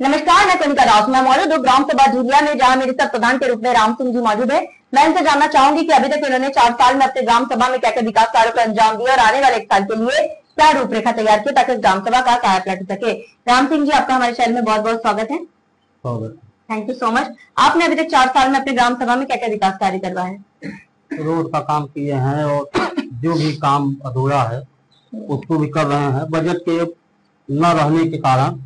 नमस्कार, मैं कनिका दास। मैं मौजूद हूँ ग्राम सभा झुलिया में, जहाँ मेरे साथ प्रधान के रूप में राम सिंह जी मौजूद है। मैं इनसे जानना चाहूंगी कि अभी तक इन्होंने 4 साल में अपने ग्राम सभा में क्या क्या विकास कार्यों को अंजाम दिया और आने वाले 1 साल के लिए क्या रूपरेखा तैयार की ताकि ग्राम सभा का काया पलट सके। राम सिंह जी, आपका हमारे शहर में बहुत बहुत स्वागत है। Thank you so much. आपने अभी तक 4 साल में अपने ग्राम सभा में क्या क्या विकास कार्य करवाए हैं? रोड का काम किए हैं और जो भी काम अधूरा है उसको भी कर रहे हैं। बजट के न रहने के कारण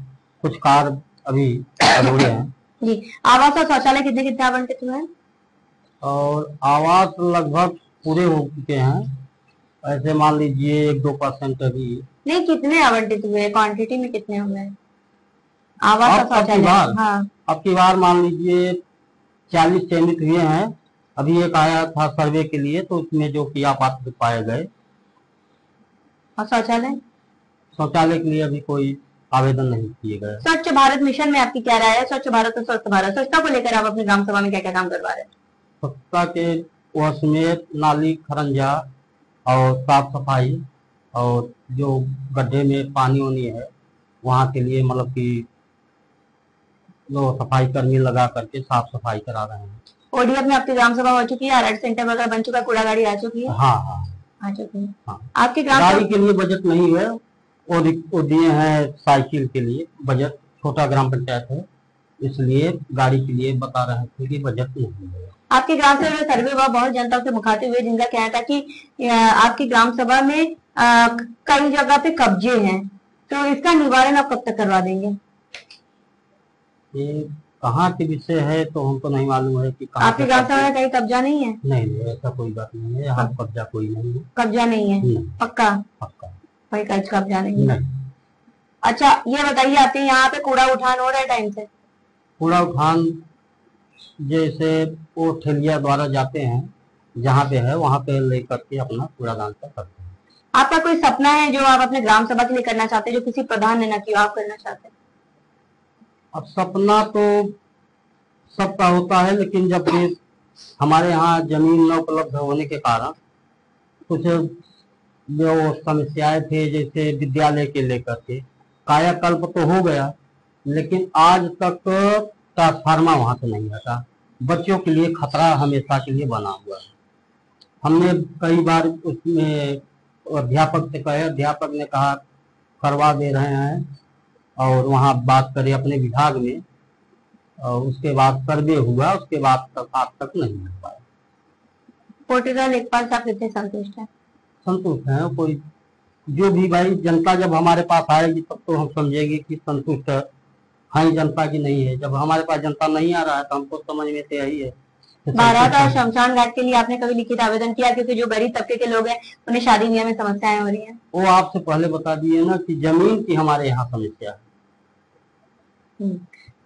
कुछ कार्य अभी अधूरे हैं। जी, आवास और शौचालय कितने कितने आवंटित हुए हैं? और आवास लगभग पूरे हो चुके हैं। ऐसे मान लीजिए 1-2% अभी। नहीं, कितने आवंटित हुए, क्वांटिटी में कितने हुए आवास और शौचालय? हाँ, अब की बार मान लीजिए 40 चयनित हुए हैं। अभी एक आया था सर्वे के लिए, तो उसमें जो कि अपात्र पाए गए। और शौचालय? शौचालय के लिए अभी कोई आवेदन नहीं किए गए। स्वच्छ भारत मिशन में आपकी क्या राय है? स्वच्छ भारत और स्वस्थ भारत, स्वच्छता को लेकर आप अपनी ग्राम सभा में क्या क्या काम करवा रहे हैं? स्वच्छता के वह समेत नाली खरंजा और साफ सफाई, और जो गड्ढे में पानी वानी है वहाँ के लिए मतलब कि लोग सफाई कर्मी लगा करके साफ सफाई करा रहे हैं। ओडीएफ में आपकी ग्राम सभा हो चुकी है, आरएड सेंटर वगैरह बन चुका है, कूड़ा गाड़ी आ चुकी है? हाँ हाँ आ चुकी है। हाँ। आपकी ग्राम गाड़ी के लिए बजट नहीं है, वो दिए हैं साइकिल के लिए बजट। छोटा ग्राम पंचायत है, इसलिए गाड़ी के लिए बता रहे थे कि बजट नहीं है। आपकी ग्राम सभा में सर्वे हुआ, बहुत जनता से मुखातिब हुए, जिनका कहना था कि आपकी ग्राम सभा में कई जगह पे कब्जे हैं, तो इसका निवारण आप कब तक करवा देंगे? ये कहाँ के विषय है तो हमको नहीं मालूम है कि कहाँ। आपकी ग्राम सभा में कहीं कब्जा नहीं है? नहीं, ऐसा कोई बात नहीं है, यहाँ कब्जा कोई नहीं है। कब्जा नहीं है? पक्का? पक्का, कोई कब्जा नहीं है। अच्छा, ये बताइए, आपके यहाँ पे कूड़ा उठान हो रहा है टाइम से? कूड़ा उठान जैसे वो ठेलिया द्वारा जाते हैं, जहाँ पे है वहाँ पे लेकर के अपना कूड़ादान करते हैं। आपका कोई सपना है जो आप अपने ग्राम सभा के लिए करना चाहते हैं, जो किसी प्रधान ने ना किया, आप करना चाहते हैं? अब सपना तो सबका होता है, लेकिन जब हमारे यहाँ जमीन न उपलब्ध होने के कारण कुछ जो समस्याएं थे, जैसे विद्यालय के लेकर के कायाकल्प तो हो गया, लेकिन आज तक ट्रांसफार्मर वहां से नहीं हटा। बच्चों के लिए खतरा हमेशा के लिए बना हुआ है। हमने कई बार उसमें अध्यापक से कहे, अध्यापक ने कहा करवा दे रहे हैं, और वहाँ बात करें अपने विभाग में, और उसके बाद सर्वे हुआ, उसके बाद तक आज तक नहीं हो पाया। पोर्टुगल लेखपाल साहब कितने संतुष्ट हैं? संतुष्ट है कोई जो भी भाई। जनता जब हमारे पास आएगी तब तो हम समझेंगे कि संतुष्ट है जनता की नहीं है। जब हमारे पास जनता नहीं आ रहा है तो हमको समझ में तो यही है। बारात और शमशान घाट के लिए आपने कभी लिखित आवेदन किया? क्योंकि जो गरीब तबके के लोग हैं उन्हें शादी ब्याह में समस्याएं हो रही हैं। वो आपसे पहले बता दिए ना कि जमीन की हमारे यहाँ समस्या है।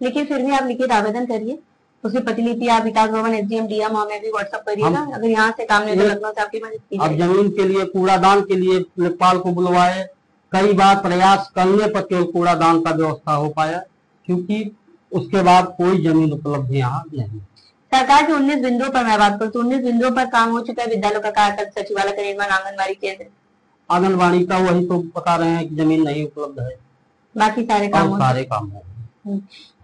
लेकिन फिर भी आप लिखित आवेदन करिए, उसकी प्रतिलिपि आप विकास भवन, एसडीएम, डीएम हमें भी व्हाट्सएप करिएगा। अगर यहाँ से काम नहीं तो लखनऊ से आपकी मदद की। अब जमीन के लिए, कूड़ादान के लिए लेखपाल को बुलवाए, कई बार प्रयास करने पर केवल कूड़ादान का व्यवस्था हो पाया, क्योंकि उसके बाद कोई जमीन उपलब्ध यहाँ नहीं। सरकार के 19 बिंदुओं पर मैं बात करूँ तो 19 बिंदुओं पर काम हो चुका है। विद्यालयों का कायाकल्प, सचिवालय का निर्माण, आंगनबाड़ी केंद्र। आंगनबाड़ी का वही तो बता रहे हैं कि जमीन नहीं उपलब्ध है, बाकी सारे काम हो रहे।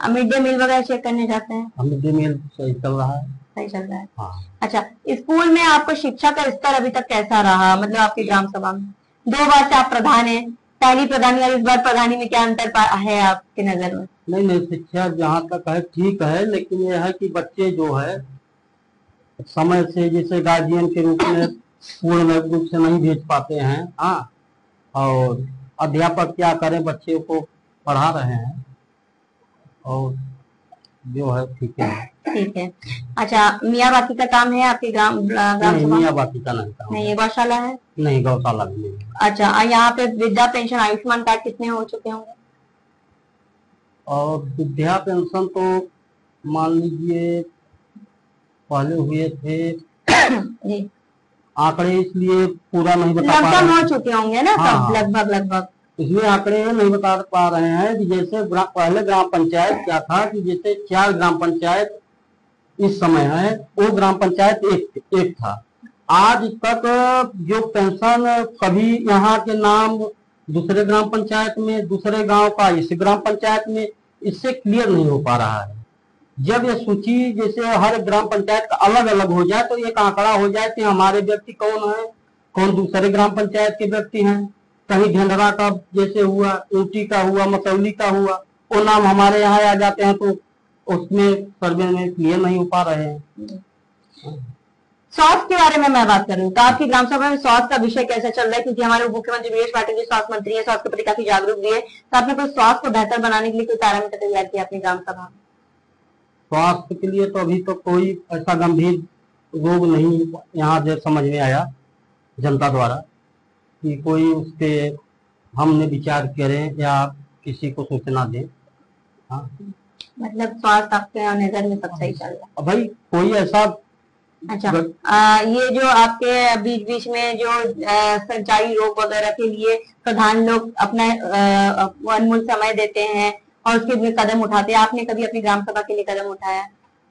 मिड डे मील वगैरह चेक करने जाते हैं? मिड डे मील सही चल रहा है। सही चल रहा है। हाँ। अच्छा, स्कूल में आपको शिक्षा का स्तर अभी तक कैसा रहा? मतलब आपकी ग्राम सभा में 2 बार से आप प्रधान हैं, पहली प्रधानी और इस बार प्रधानी में क्या अंतर है आपकी नजर में? नहीं, शिक्षा जहाँ तक है ठीक है, लेकिन यह है कि बच्चे जो है समय से, जैसे गार्जियन के रूप में पूर्ण रूप से नहीं भेज पाते हैं। हाँ, और अध्यापक क्या करें, बच्चे को पढ़ा रहे हैं और जो है ठीक है। ठीक है। अच्छा, मियाँ बाकी का काम है आपके ग्राम सभा? मियाँ बाकी का नहीं काम। नहीं, ये गौशाला है? नहीं, गौशाला भी नहीं। अच्छा, यहाँ पे वृद्धा पेंशन, आयुष्मान कार्ड कितने हो चुके होंगे? और वृद्धा पेंशन तो मान लीजिए पहले हुए थे जी, आंकड़े इसलिए पूरा नहीं बता पा रहे, हो चुके होंगे ना? हाँ, लगभग इसलिए आंकड़े नहीं बता पा रहे हैं कि जैसे पहले ग्राम पंचायत क्या था कि जैसे 4 ग्राम पंचायत इस समय है, वो ग्राम पंचायत एक था। आज तक जो पेंशन कभी यहाँ के नाम दूसरे ग्राम पंचायत में, दूसरे गांव का इस ग्राम पंचायत में, इससे क्लियर नहीं हो पा रहा है। जब ये सूची जैसे हर ग्राम पंचायत का अलग अलग हो जाए तो एक आंकड़ा हो जाए कि हमारे व्यक्ति कौन है, कौन दूसरे ग्राम पंचायत के व्यक्ति हैं। कहीं ढेंडरा का जैसे हुआ, ऊटी का हुआ, मसौली का हुआ, वो नाम हमारे यहाँ आ जाते हैं, तो उसमें सर्वे में क्लियर नहीं हो पा रहे हैं। स्वास्थ्य के बारे में मैं बात करूं तो आपकी ग्राम सभा में स्वास्थ्य का विषय कैसे चल रहा है, क्योंकि हमारे उप मुख्यमंत्री वीरेश पाटिल जी स्वास्थ्य मंत्री है, स्वास्थ्य के प्रति काफी जागरूक भी है, तो आपने कोई स्वास्थ्य को बेहतर बनाने के लिए कोई पैरामीटर तैयार किया अपनी ग्राम सभा में? स्वास्थ्य के लिए तो अभी तो कोई ऐसा गंभीर रोग नहीं यहाँ जो समझ में आया जनता द्वारा कि कोई उसके हमने विचार करें या किसी को सूचना दें। हाँ, मतलब स्वास्थ्य आपके नजर में सब सही चल रहा है? भाई कोई ऐसा अच्छा, ये जो आपके बीच बीच में जो संचारी रोग वगैरह के लिए प्रधान लोग अपना अनमोल समय देते हैं और उसके लिए कदम उठाते हैं, आपने कभी अपनी ग्राम सभा के लिए कदम उठाया?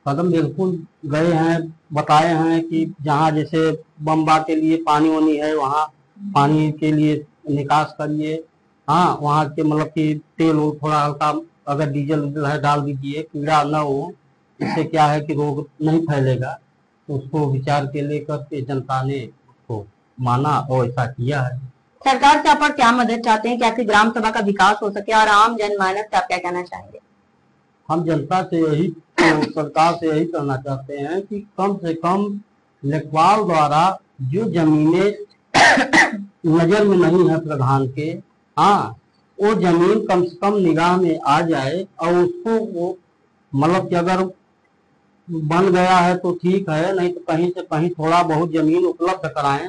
कदम बिल्कुल गए हैं, बताए हैं कि जहाँ जैसे बम्बा के लिए पानी वानी है वहाँ पानी के लिए निकास करिए। हाँ, वहाँ के मतलब कि तेल वो थोड़ा हल्का अगर डीजल है डाल दीजिए, कीड़ा न हो, इससे क्या है कि रोग नहीं फैलेगा। तो उसको विचार के लेकर के जनता ने उसको माना और ऐसा किया है। सरकार से आप और क्या मदद चाहते हैं कि आपकी ग्राम सभा का विकास हो सके, और आम जनमानस से आप क्या कहना चाहेंगे? हम जनता से यही तो सरकार से यही कहना चाहते हैं कि कम से कम लेखपाल द्वारा जो जमीनें नजर में नहीं है प्रधान के, हाँ, वो जमीन कम से कम निगाह में आ जाए और उसको वो मतलब कि अगर बन गया है तो ठीक है, नहीं तो कहीं से कहीं थोड़ा बहुत जमीन उपलब्ध कराएं,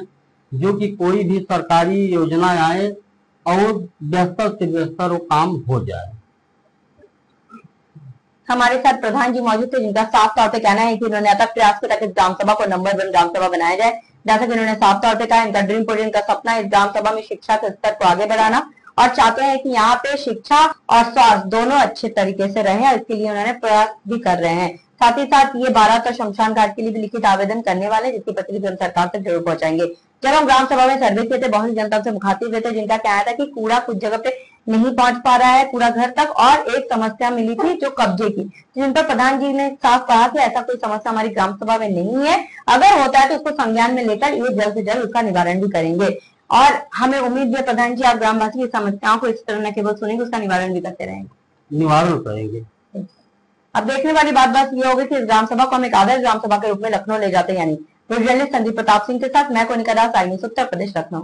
जो कि कोई भी सरकारी योजना आए और बेहतर से बेहतर वो काम हो जाए। हमारे साथ प्रधान जी मौजूद थे, जिनका साफ तौर पे कहना है कि उन्होंने अथक प्रयास किया ताकि ग्राम सभा को नंबर 1 ग्राम सभा बनाया जाए। जैसा कि उन्होंने साफ तौर पे कहा, इनका ड्रीम प्रोजेक्ट, इनका सपना इस ग्राम सभा में शिक्षा के स्तर को आगे बढ़ाना, और चाहते हैं कि यहाँ पे शिक्षा और स्वास्थ्य दोनों अच्छे तरीके से रहे, और इसके लिए उन्होंने प्रयास भी कर रहे हैं। साथ ही साथ ये 12 का शमशान घाट के लिए भी लिखित आवेदन करने वाले, जिसकी प्रतिलिपि हम सरकार तक जरूर पहुंचाएंगे। जब हम ग्राम सभा में सर्वे किए थे, बहुत सी जनता से मुखातिब हुए थे, जिनका कहना था कि कूड़ा कुछ जगह पे नहीं पहुंच पा रहा है कूड़ा घर तक, और एक समस्या मिली थी जो कब्जे की, जिन पर प्रधान जी ने साफ कहा कि ऐसा कोई समस्या हमारी ग्राम सभा में नहीं है, अगर होता है तो उसको संज्ञान में लेकर ये जल्द से जल्द उसका निवारण भी करेंगे। और हमें उम्मीद है प्रधान जी आप ग्रामवासी की समस्याओं को इस तरह न केवल सुनेंगे, उसका निवारण भी करते रहेंगे। निवारण करेंगे। अब देखने वाली बात बस ये होगी कि इस ग्राम सभा को हम एक आदर्श ग्राम सभा के रूप में लखनऊ ले जाते हैं, यानी जर्नलिस्ट संदीप प्रताप सिंह के साथ मैं कोनिका दास, आई न्यूज़ उत्तर प्रदेश, लखनऊ।